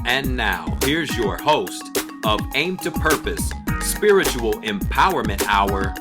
And now, here's your host of Aim to Purpose Spiritual Empowerment Hour,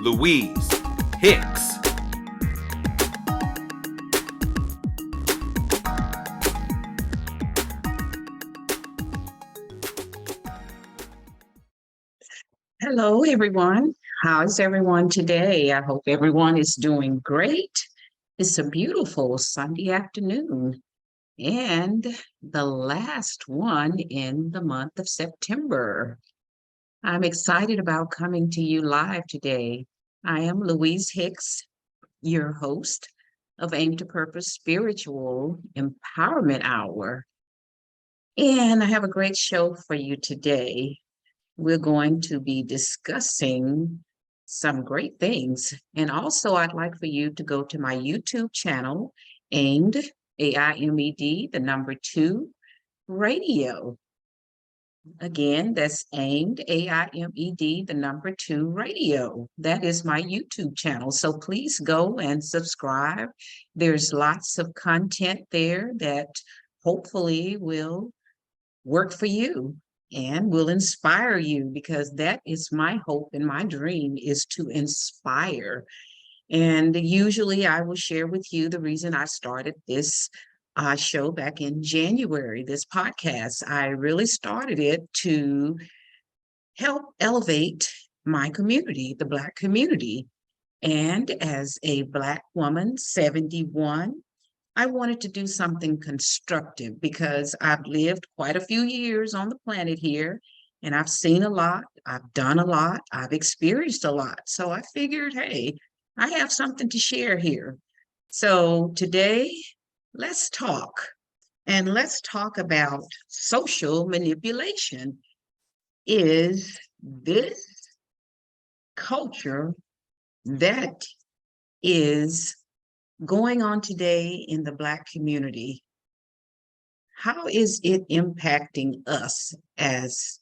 Louise Hicks. Hello, everyone. How's everyone today? I hope everyone is doing great. It's a beautiful Sunday afternoon and the last one in the month of September. I'm excited about coming to you live today. I am Louise Hicks, your host of Aim to Purpose Spiritual Empowerment Hour. And I have a great show for you today. We're going to be discussing some great things. And also, I'd like for you to go to my YouTube channel, Aimed, AIMED, the number 2, radio. Again, that's Aimed, AIMED, the number 2, radio. That is my YouTube channel. So please go and subscribe. There's lots of content there that hopefully will work for you and will inspire you, because that is my hope and my dream, is to inspire. And usually I will share with you the reason I started this show back in January, this podcast. I really started it to help elevate my community, the Black community. And as a Black woman, 71, I wanted to do something constructive because I've lived quite a few years on the planet here, and I've seen a lot, I've done a lot, I've experienced a lot. So I figured, hey, I have something to share here. So today, let's talk. And let's talk about social manipulation. Is this culture that is going on today in the Black community, how is it impacting us as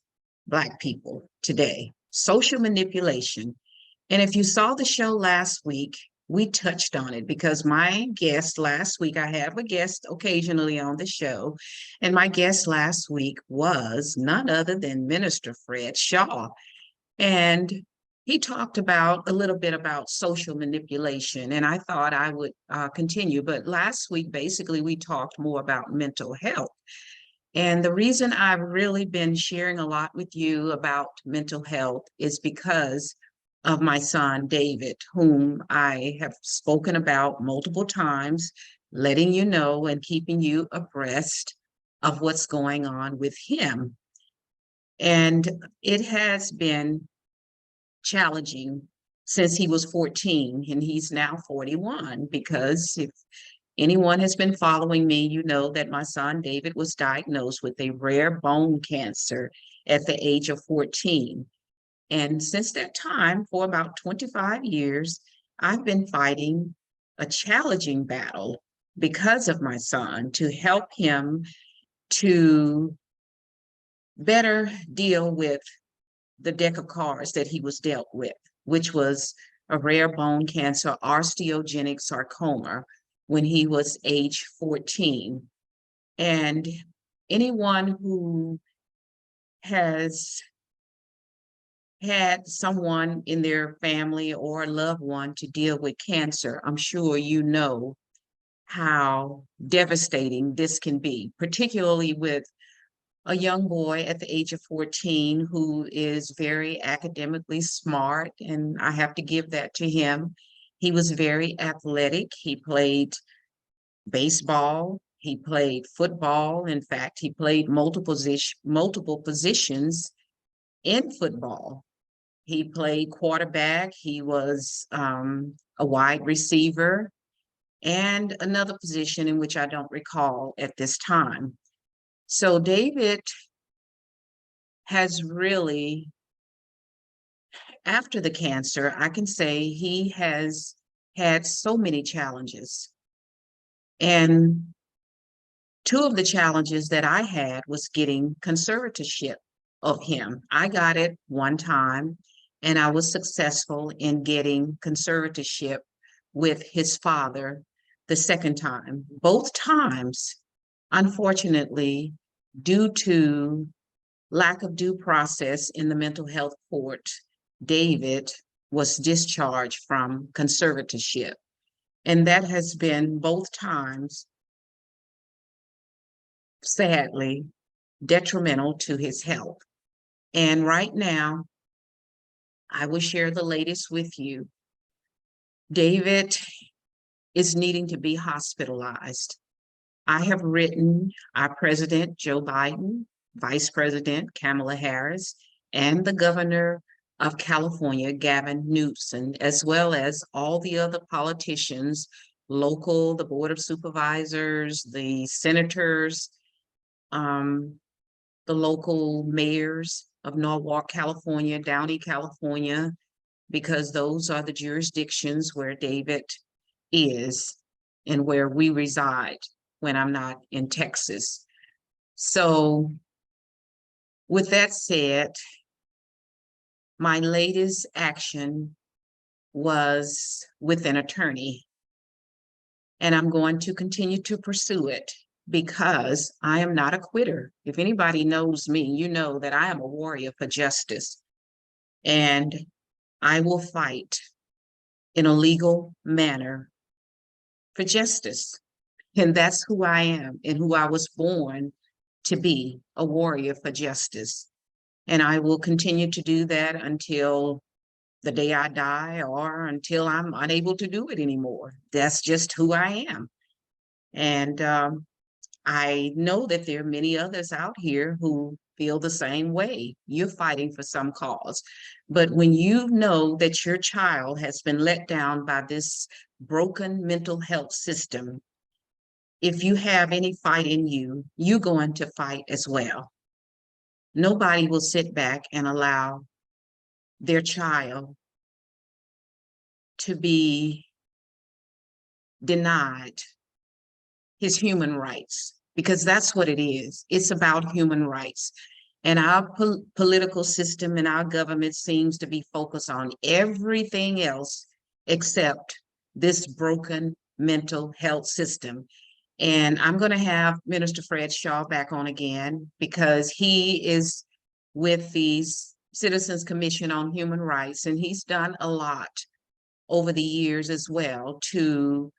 Black people today? Social manipulation. And if you saw the show last week, we touched on it, because my guest last week, I have a guest occasionally on the show, and my guest last week was none other than Minister Fred Shaw. And he talked about a little bit about social manipulation, and I thought I would continue. But last week, basically, we talked more about mental health. And the reason I've really been sharing a lot with you about mental health is because of my son, David, whom I have spoken about multiple times, letting you know and keeping you abreast of what's going on with him. And it has been challenging since he was 14, and he's now 41, because if anyone has been following me, you know that my son David was diagnosed with a rare bone cancer at the age of 14. And since that time, for about 25 years, I've been fighting a challenging battle because of my son, to help him to better deal with the deck of cards that he was dealt with, which was a rare bone cancer, osteogenic sarcoma, when he was age 14. And anyone who has had someone in their family or a loved one to deal with cancer, I'm sure you know how devastating this can be, particularly with a young boy at the age of 14 who is very academically smart, and I have to give that to him. He was very athletic. He played baseball, he played football. In fact, he played multiple positions in football. He played quarterback, he was a wide receiver, and another position in which I don't recall at this time. So David has really, after the cancer, I can say he has had so many challenges. And two of the challenges that I had was getting conservatorship of him. I got it one time, and I was successful in getting conservatorship with his father the second time. Both times, unfortunately, due to lack of due process in the mental health court, David was discharged from conservatorship. And that has been both times, sadly, detrimental to his health. And right now, I will share the latest with you. David is needing to be hospitalized. I have written our President Joe Biden, Vice President Kamala Harris, and the Governor of California, Gavin Newsom, as well as all the other politicians, local, the Board of Supervisors, the senators, the local mayors of Norwalk, California, Downey, California, because those are the jurisdictions where David is and where we reside when I'm not in Texas. So with that said, my latest action was with an attorney, and I'm going to continue to pursue it because I am not a quitter. If anybody knows me, you know that I am a warrior for justice, and I will fight in a legal manner for justice. And that's who I am and who I was born to be, a warrior for justice. And I will continue to do that until the day I die or until I'm unable to do it anymore. That's just who I am. And I know that there are many others out here who feel the same way. You're fighting for some cause. But when you know that your child has been let down by this broken mental health system, if you have any fight in you, you're going to fight as well. Nobody will sit back and allow their child to be denied his human rights, because that's what it is. It's about human rights. And our political system and our government seems to be focused on everything else except this broken mental health system. And I'm going to have Minister Fred Shaw back on again because he is with the Citizens Commission on Human Rights, and he's done a lot over the years as well to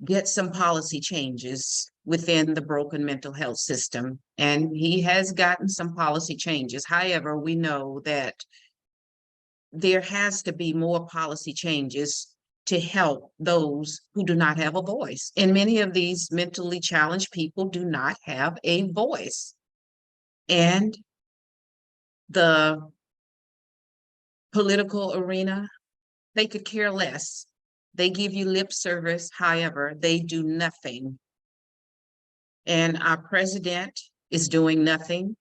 get some policy changes within the broken mental health system. And he has gotten some policy changes. However, we know that there has to be more policy changes to help those who do not have a voice. And many of these mentally challenged people do not have a voice. And the political arena, they could care less. They give you lip service, however, they do nothing. And our president is doing nothing.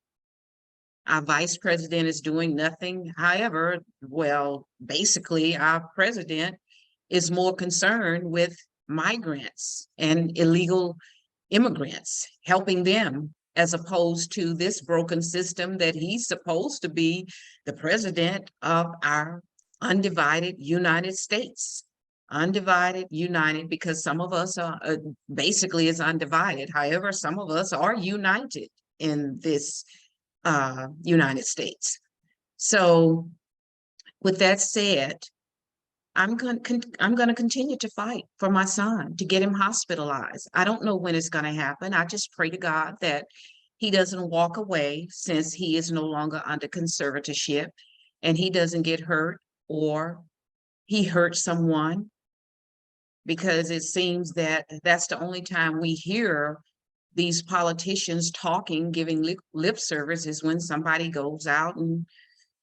Our vice president is doing nothing. However, well, basically, our president is more concerned with migrants and illegal immigrants, helping them, as opposed to this broken system that he's supposed to be the president of our undivided United States. Undivided, united, because some of us are basically is undivided. However, some of us are united in this United States. So with that said, I'm going to continue to fight for my son to get him hospitalized. I don't know when it's going to happen. I just pray to God that he doesn't walk away since he is no longer under conservatorship and he doesn't get hurt or he hurts someone, because it seems that that's the only time we hear these politicians talking, giving lip service, is when somebody goes out and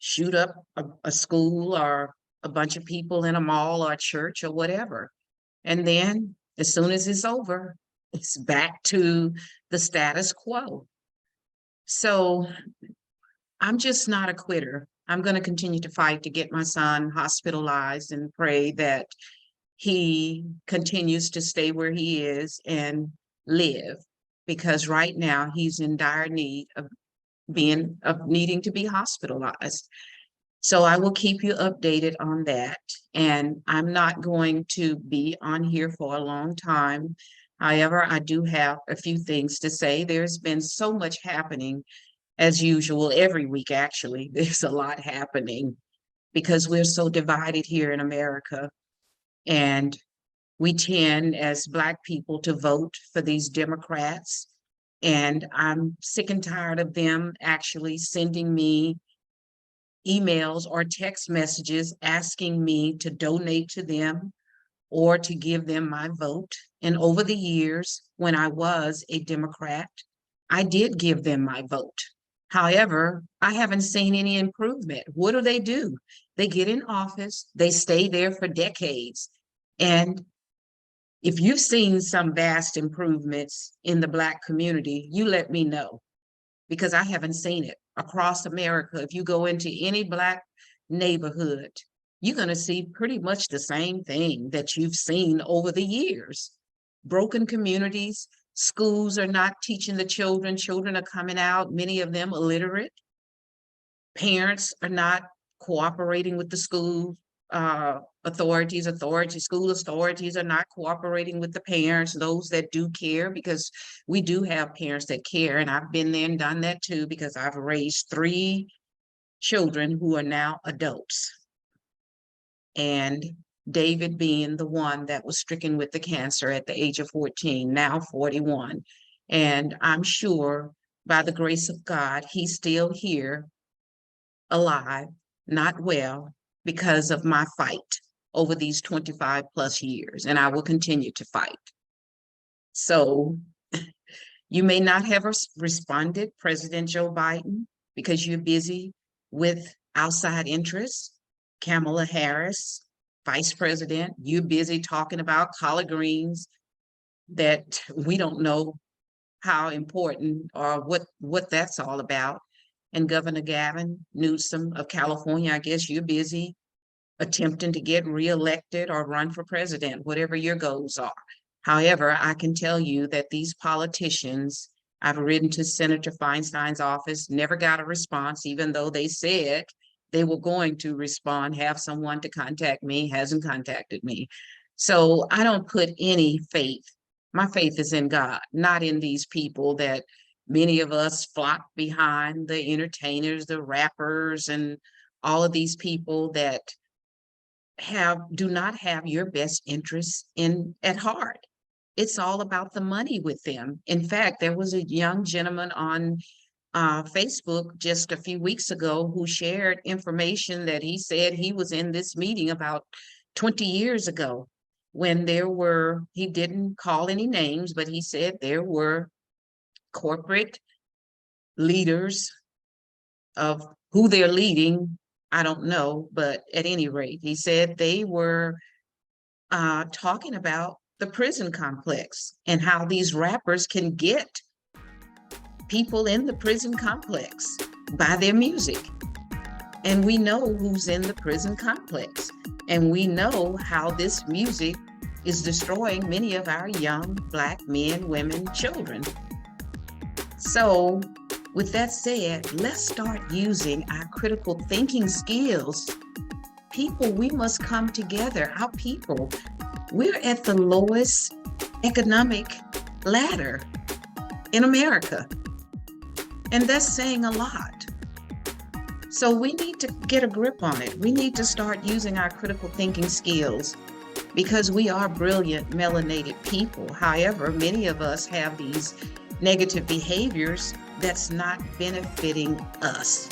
shoot up a school or a bunch of people in a mall or a church or whatever. And then as soon as it's over, it's back to the status quo. So I'm just not a quitter. I'm going to continue to fight to get my son hospitalized and pray that he continues to stay where he is and live, because right now he's in dire need of needing to be hospitalized. So I will keep you updated on that. And I'm not going to be on here for a long time. However, I do have a few things to say. There's been so much happening as usual every week, actually. There's a lot happening because we're so divided here in America. And we tend, as Black people, to vote for these Democrats. And I'm sick and tired of them actually sending me emails or text messages asking me to donate to them or to give them my vote. And over the years, when I was a Democrat, I did give them my vote. However, I haven't seen any improvement. What do? They get in office, they stay there for decades. And if you've seen some vast improvements in the Black community, you let me know, because I haven't seen it across America. If you go into any Black neighborhood, you're going to see pretty much the same thing that you've seen over the years. Broken communities, schools are not teaching the children. Children are coming out, many of them illiterate. Parents are not cooperating with the school authorities. School authorities are not cooperating with the parents, those that do care, because we do have parents that care. And I've been there and done that too, because I've raised 3 children who are now adults. And David being the one that was stricken with the cancer at the age of 14, now 41. And I'm sure by the grace of God, he's still here, alive, not well, because of my fight over these 25 plus years. And I will continue to fight. So you may not have responded, President Joe Biden, because you're busy with outside interests. Kamala Harris, Vice President, you're busy talking about collard greens that we don't know how important or what that's all about. And Governor Gavin Newsom of California, I guess you're busy attempting to get reelected or run for president, whatever your goals are. However, I can tell you that these politicians, I've written to Senator Feinstein's office, never got a response, even though they said they were going to respond, have someone to contact me, hasn't contacted me. So I don't put any faith. My faith is in God, not in these people that many of us flock behind, the entertainers, the rappers, and all of these people that do not have your best interests at heart. It's all about the money with them. In fact, there was a young gentleman on Facebook just a few weeks ago who shared information that he said he was in this meeting about 20 years ago when he didn't call any names, but he said there were corporate leaders of who they're leading. I don't know, but at any rate, he said they were talking about the prison complex and how these rappers can get people in the prison complex by their music. And we know who's in the prison complex. And we know how this music is destroying many of our young Black men, women, children. So with that said, let's start using our critical thinking skills. People, we must come together. Our people, we're at the lowest economic ladder in America. And that's saying a lot. So we need to get a grip on it. We need to start using our critical thinking skills because we are brilliant, melanated people. However, many of us have these negative behaviors that's not benefiting us.